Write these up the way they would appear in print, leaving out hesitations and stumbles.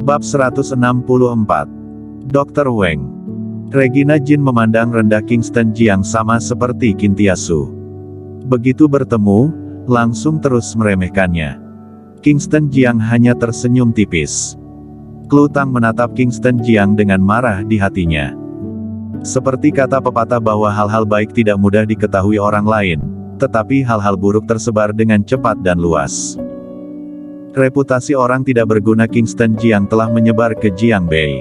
Bab 164. Dr. Wang. Regina Jin memandang rendah Kingston Jiang sama seperti Kintiasu. Begitu bertemu, langsung terus meremehkannya. Kingston Jiang hanya tersenyum tipis. Klu Tang menatap Kingston Jiang dengan marah di hatinya. Seperti kata pepatah bahwa hal-hal baik tidak mudah diketahui orang lain, tetapi hal-hal buruk tersebar dengan cepat dan luas. Reputasi orang tidak berguna Kingston Jiang telah menyebar ke Jiang Bei.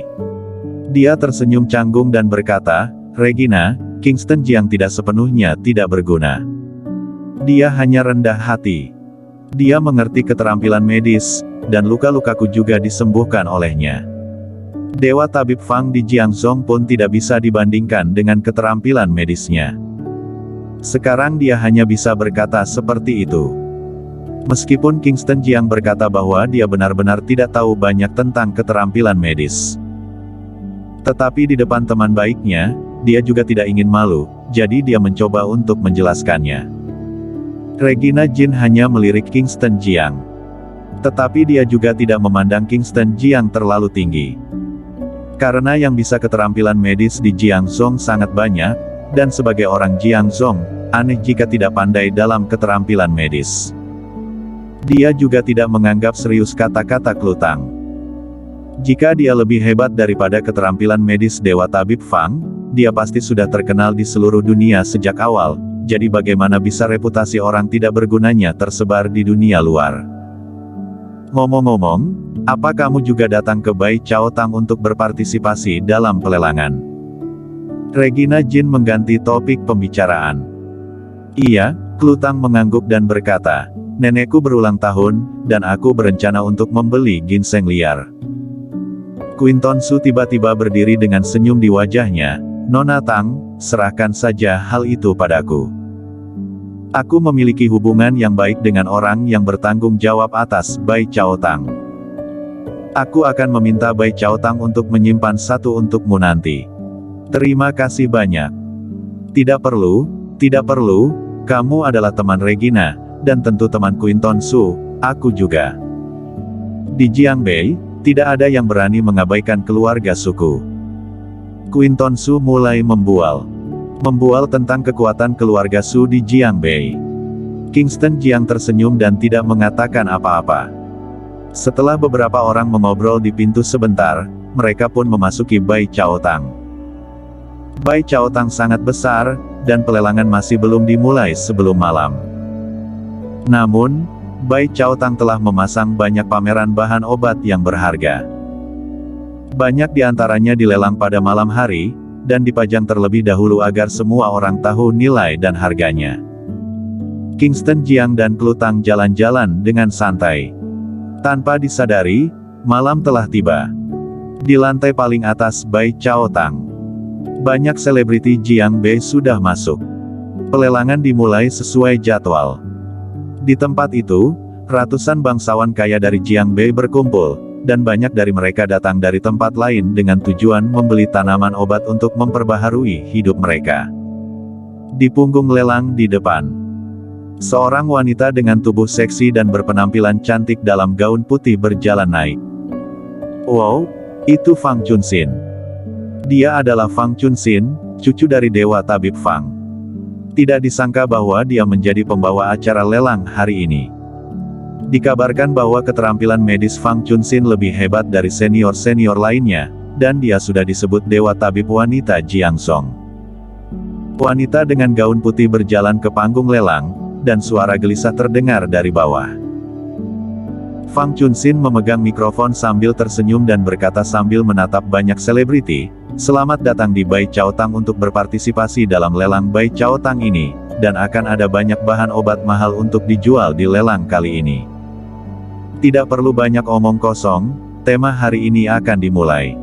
Dia tersenyum canggung dan berkata, "Regina, Kingston Jiang tidak sepenuhnya tidak berguna. Dia hanya rendah hati. Dia mengerti keterampilan medis, dan luka-lukaku juga disembuhkan olehnya. Dewa tabib Fang di Jiangzhong pun tidak bisa dibandingkan dengan keterampilan medisnya. Sekarang dia hanya bisa berkata seperti itu." Meskipun Kingston Jiang berkata bahwa dia benar-benar tidak tahu banyak tentang keterampilan medis. Tetapi di depan teman baiknya, dia juga tidak ingin malu, jadi dia mencoba untuk menjelaskannya. Regina Jin hanya melirik Kingston Jiang. Tetapi dia juga tidak memandang Kingston Jiang terlalu tinggi. Karena yang bisa keterampilan medis di Jiangzhong sangat banyak, dan sebagai orang Jiangzhong, aneh jika tidak pandai dalam keterampilan medis. Dia juga tidak menganggap serius kata-kata Klu Tang. Jika dia lebih hebat daripada keterampilan medis Dewa Tabib Fang, dia pasti sudah terkenal di seluruh dunia sejak awal, jadi bagaimana bisa reputasi orang tidak bergunanya tersebar di dunia luar. Ngomong-ngomong, apa kamu juga datang ke Bai Chao Tang untuk berpartisipasi dalam pelelangan? Regina Jin mengganti topik pembicaraan. Iya, Klu Tang mengangguk dan berkata, "Nenekku berulang tahun, dan aku berencana untuk membeli ginseng liar." Quinton Su tiba-tiba berdiri dengan senyum di wajahnya. "Nona Tang, serahkan saja hal itu padaku. Aku memiliki hubungan yang baik dengan orang yang bertanggung jawab atas Bai Chao Tang. Aku akan meminta Bai Chao Tang untuk menyimpan satu untukmu nanti. Terima kasih banyak." Tidak perlu, kamu adalah teman Regina, dan tentu teman Quinton Su, aku juga. Di Jiang Bei, tidak ada yang berani mengabaikan keluarga suku." Quinton Su mulai membual tentang kekuatan keluarga Su di Jiang Bei. Kingston Jiang tersenyum dan tidak mengatakan apa-apa. Setelah beberapa orang mengobrol di pintu sebentar, mereka pun memasuki Bai Chao Tang. Bai Chao Tang sangat besar, dan pelelangan masih belum dimulai sebelum malam. Namun, Bai Chao Tang telah memasang banyak pameran bahan obat yang berharga. Banyak di antaranya dilelang pada malam hari, dan dipajang terlebih dahulu agar semua orang tahu nilai dan harganya. Kingston Jiang dan Klu Tang jalan-jalan dengan santai. Tanpa disadari, malam telah tiba. Di lantai paling atas Bai Chao Tang, banyak selebriti Jiang Bei sudah masuk. Pelelangan dimulai sesuai jadwal. Di tempat itu, ratusan bangsawan kaya dari Jiang Bei berkumpul, dan banyak dari mereka datang dari tempat lain dengan tujuan membeli tanaman obat untuk memperbaharui hidup mereka. Di punggung lelang di depan, seorang wanita dengan tubuh seksi dan berpenampilan cantik dalam gaun putih berjalan naik. Wow, itu Fang Chunxin. Dia adalah Fang Chunxin, cucu dari Dewa Tabib Fang. Tidak disangka bahwa dia menjadi pembawa acara lelang hari ini. Dikabarkan bahwa keterampilan medis Fang Chunxin lebih hebat dari senior-senior lainnya, dan dia sudah disebut Dewa Tabib Wanita Jiangzhong. Wanita dengan gaun putih berjalan ke panggung lelang, dan suara gelisah terdengar dari bawah. Fang Chunxin memegang mikrofon sambil tersenyum dan berkata sambil menatap banyak selebriti, "Selamat datang di Bai Chao Tang untuk berpartisipasi dalam lelang Bai Chao Tang ini, dan akan ada banyak bahan obat mahal untuk dijual di lelang kali ini. Tidak perlu banyak omong kosong, tema hari ini akan dimulai.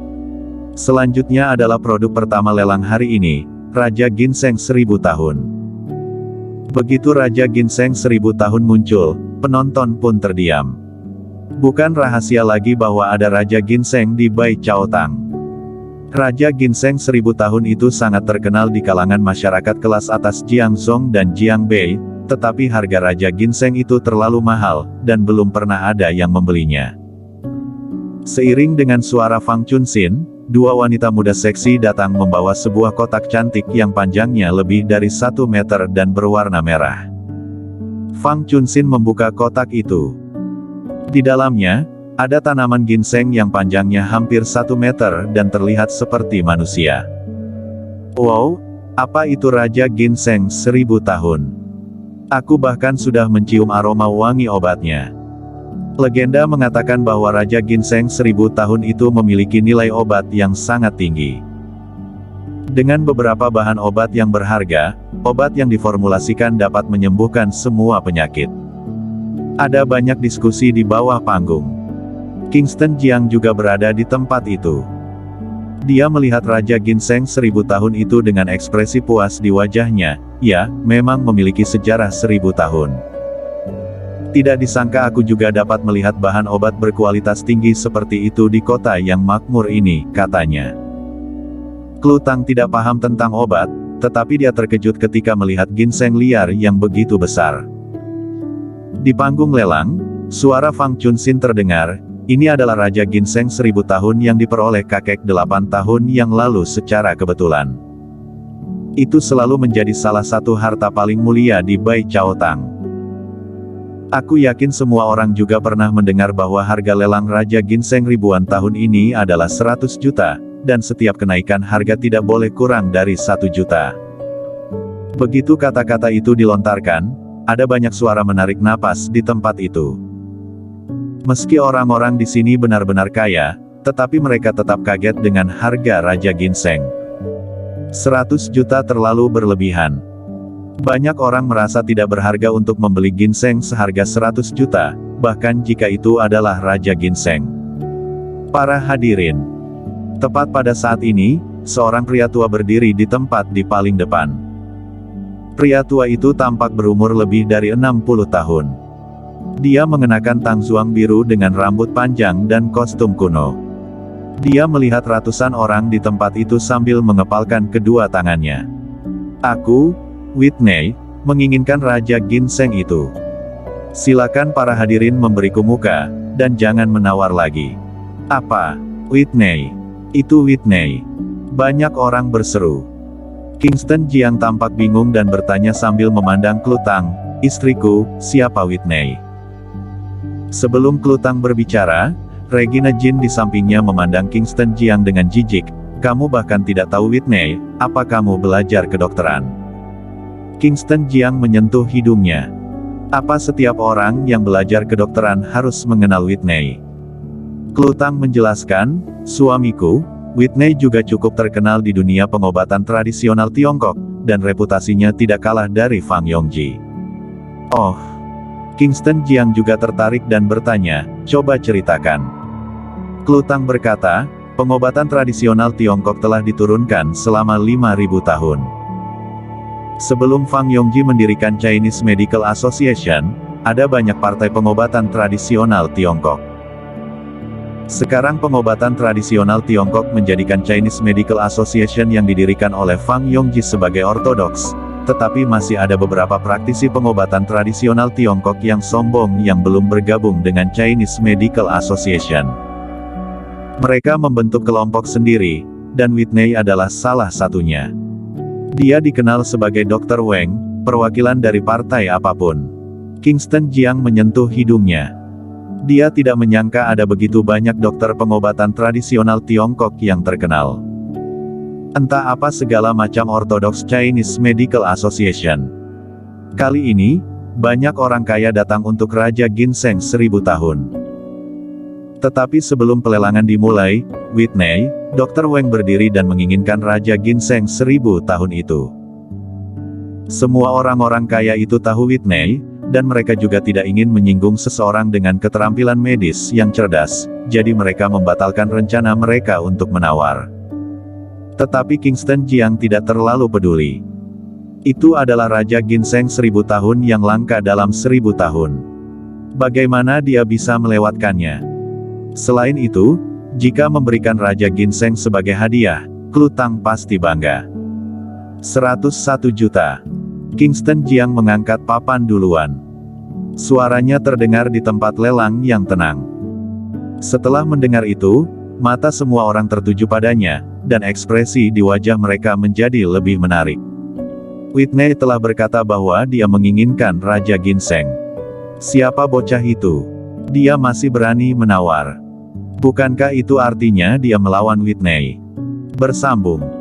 Selanjutnya adalah produk pertama lelang hari ini, Raja Ginseng 1000 tahun." Begitu Raja Ginseng 1000 tahun muncul, penonton pun terdiam. Bukan rahasia lagi bahwa ada Raja Ginseng di Bai Chao Tang. Raja Ginseng 1000 tahun itu sangat terkenal di kalangan masyarakat kelas atas Jiangzhong dan Jiang Bei, tetapi harga Raja Ginseng itu terlalu mahal, dan belum pernah ada yang membelinya. Seiring dengan suara Fang Chunxin, dua wanita muda seksi datang membawa sebuah kotak cantik yang panjangnya lebih dari 1 meter dan berwarna merah. Fang Chunxin membuka kotak itu. Di dalamnya, ada tanaman ginseng yang panjangnya hampir 1 meter dan terlihat seperti manusia. Wow, apa itu Raja Ginseng 1000 tahun? Aku bahkan sudah mencium aroma wangi obatnya. Legenda mengatakan bahwa Raja Ginseng 1000 tahun itu memiliki nilai obat yang sangat tinggi. Dengan beberapa bahan obat yang berharga, obat yang diformulasikan dapat menyembuhkan semua penyakit. Ada banyak diskusi di bawah panggung. Kingston Jiang juga berada di tempat itu. Dia melihat Raja Ginseng 1000 tahun itu dengan ekspresi puas di wajahnya. Ya, memang memiliki sejarah 1000 tahun. Tidak disangka aku juga dapat melihat bahan obat berkualitas tinggi seperti itu di kota yang makmur ini, katanya. Klutang tidak paham tentang obat, tetapi dia terkejut ketika melihat ginseng liar yang begitu besar. Di panggung lelang, suara Fang Chunxin terdengar. Ini adalah Raja Ginseng 1000 tahun yang diperoleh kakek 8 tahun yang lalu secara kebetulan. Itu selalu menjadi salah satu harta paling mulia di Bai Chao Tang. Aku yakin semua orang juga pernah mendengar bahwa harga lelang Raja Ginseng ribuan tahun ini adalah 100 juta, dan setiap kenaikan harga tidak boleh kurang dari 1 juta. Begitu kata-kata itu dilontarkan, ada banyak suara menarik napas di tempat itu. Meski orang-orang di sini benar-benar kaya, tetapi mereka tetap kaget dengan harga Raja Ginseng. 100 juta terlalu berlebihan. Banyak orang merasa tidak berharga untuk membeli ginseng seharga 100 juta, bahkan jika itu adalah Raja Ginseng. Para hadirin. Tepat pada saat ini, seorang pria tua berdiri di tempat di paling depan. Pria tua itu tampak berumur lebih dari 60 tahun. Dia mengenakan tangzuang biru dengan rambut panjang dan kostum kuno. Dia melihat ratusan orang di tempat itu sambil mengepalkan kedua tangannya. Aku, Whitney, menginginkan Raja Ginseng itu. Silakan para hadirin memberiku muka, dan jangan menawar lagi. Apa? Whitney. Itu Whitney. Banyak orang berseru. Kingston Jiang tampak bingung dan bertanya sambil memandang Klutang, istriku, siapa Whitney? Sebelum Klutang berbicara, Regina Jin di sampingnya memandang Kingston Jiang dengan jijik. Kamu bahkan tidak tahu Whitney, apa kamu belajar kedokteran? Kingston Jiang menyentuh hidungnya. Apa setiap orang yang belajar kedokteran harus mengenal Whitney? Klutang menjelaskan, suamiku, Whitney juga cukup terkenal di dunia pengobatan tradisional Tiongkok, dan reputasinya tidak kalah dari Fang Yongji. Oh. Kingston Jiang juga tertarik dan bertanya, coba ceritakan. Klutang berkata, pengobatan tradisional Tiongkok telah diturunkan selama 5.000 tahun. Sebelum Fang Yongji mendirikan Chinese Medical Association, ada banyak partai pengobatan tradisional Tiongkok. Sekarang pengobatan tradisional Tiongkok menjadikan Chinese Medical Association yang didirikan oleh Fang Yongji sebagai ortodoks, tetapi masih ada beberapa praktisi pengobatan tradisional Tiongkok yang sombong yang belum bergabung dengan Chinese Medical Association. Mereka membentuk kelompok sendiri, dan Whitney adalah salah satunya. Dia dikenal sebagai Dr. Weng, perwakilan dari partai apapun. Kingston Jiang menyentuh hidungnya. Dia tidak menyangka ada begitu banyak dokter pengobatan tradisional Tiongkok yang terkenal. Entah apa segala macam Orthodox Chinese Medical Association. Kali ini, banyak orang kaya datang untuk Raja Ginseng 1000 tahun. Tetapi sebelum pelelangan dimulai, Whitney, Dr. Weng berdiri dan menginginkan Raja Ginseng 1000 tahun itu. Semua orang-orang kaya itu tahu Whitney, dan mereka juga tidak ingin menyinggung seseorang dengan keterampilan medis yang cerdas, jadi mereka membatalkan rencana mereka untuk menawar. Tetapi Kingston Jiang tidak terlalu peduli. Itu adalah Raja Ginseng 1000 tahun yang langka dalam 1000 tahun. Bagaimana dia bisa melewatkannya? Selain itu, jika memberikan Raja Ginseng sebagai hadiah, Klutang pasti bangga. 101 juta. Kingston Jiang mengangkat papan duluan. Suaranya terdengar di tempat lelang yang tenang. Setelah mendengar itu, mata semua orang tertuju padanya, dan ekspresi di wajah mereka menjadi lebih menarik. Whitney telah berkata bahwa dia menginginkan Raja Ginseng. Siapa bocah itu? Dia masih berani menawar. Bukankah itu artinya dia melawan Whitney? Bersambung.